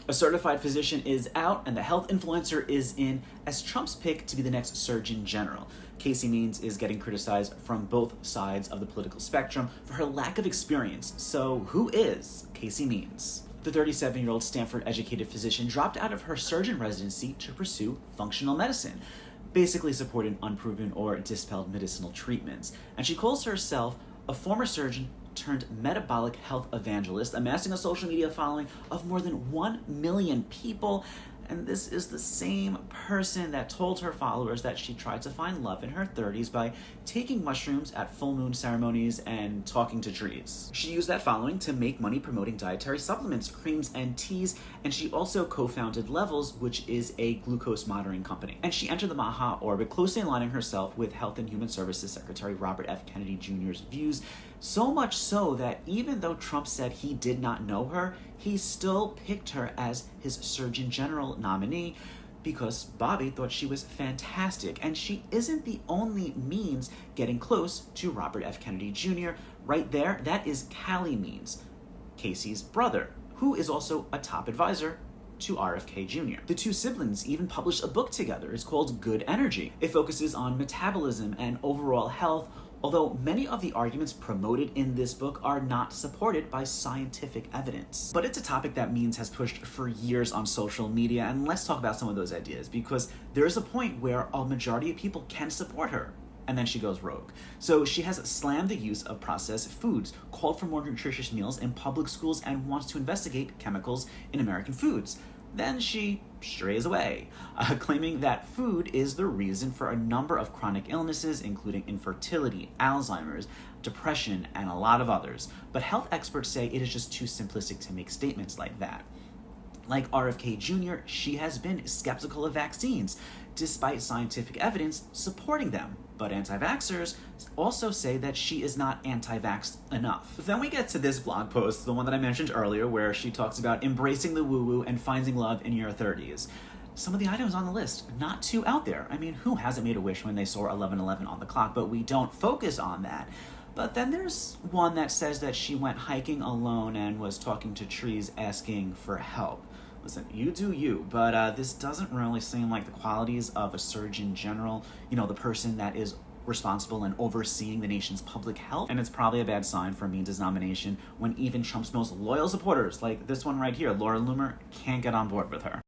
A certified physician is out and the health influencer is in as Trump's pick to be the next Surgeon General. Casey Means is getting criticized from both sides of the political spectrum for her lack of experience. So who is Casey Means? The 37-year-old Stanford-educated physician dropped out of her surgeon residency to pursue functional medicine, basically supporting unproven or dispelled medicinal treatments. And she calls herself a former surgeon turned metabolic health evangelist, amassing a social media following of more than 1 million people. And this is the same person that told her followers that she tried to find love in her 30s by taking mushrooms at full moon ceremonies and talking to trees. She used that following to make money promoting dietary supplements, creams, and teas, and she also co-founded Levels, which is a glucose monitoring company. And she entered the Maha orbit, closely aligning herself with Health and Human Services Secretary Robert F. Kennedy Jr.'s views, so much so that even though Trump said he did not know her, he still picked her as his Surgeon General nominee because Bobby thought she was fantastic. And she isn't the only Means getting close to Robert F. Kennedy Jr. Right there, that is Calley Means, Casey's brother, who is also a top advisor to RFK Jr. The two siblings even published a book together. It's called Good Energy. It focuses on metabolism and overall health, although many of the arguments promoted in this book are not supported by scientific evidence. But it's a topic that Means has pushed for years on social media, and let's talk about some of those ideas, because there's a point where a majority of people can support her, and then she goes rogue. So she has slammed the use of processed foods, called for more nutritious meals in public schools, and wants to investigate chemicals in American foods. Then she strays away, claiming that food is the reason for a number of chronic illnesses, including infertility, Alzheimer's, depression, and a lot of others. But health experts say it is just too simplistic to make statements like that. Like RFK Jr., she has been skeptical of vaccines, despite scientific evidence supporting them. But anti-vaxxers also say that she is not anti-vax enough. Then we get to this blog post, the one that I mentioned earlier, where she talks about embracing the woo-woo and finding love in your 30s. Some of the items on the list, not too out there. I mean, who hasn't made a wish when they saw 11:11 on the clock? But we don't focus on that. But then there's one that says that she went hiking alone and was talking to trees asking for help. Listen, you do you, but this doesn't really seem like the qualities of a Surgeon General, you know, the person that is responsible and overseeing the nation's public health. And it's probably a bad sign for Means' nomination when even Trump's most loyal supporters, like this one right here, Laura Loomer, can't get on board with her.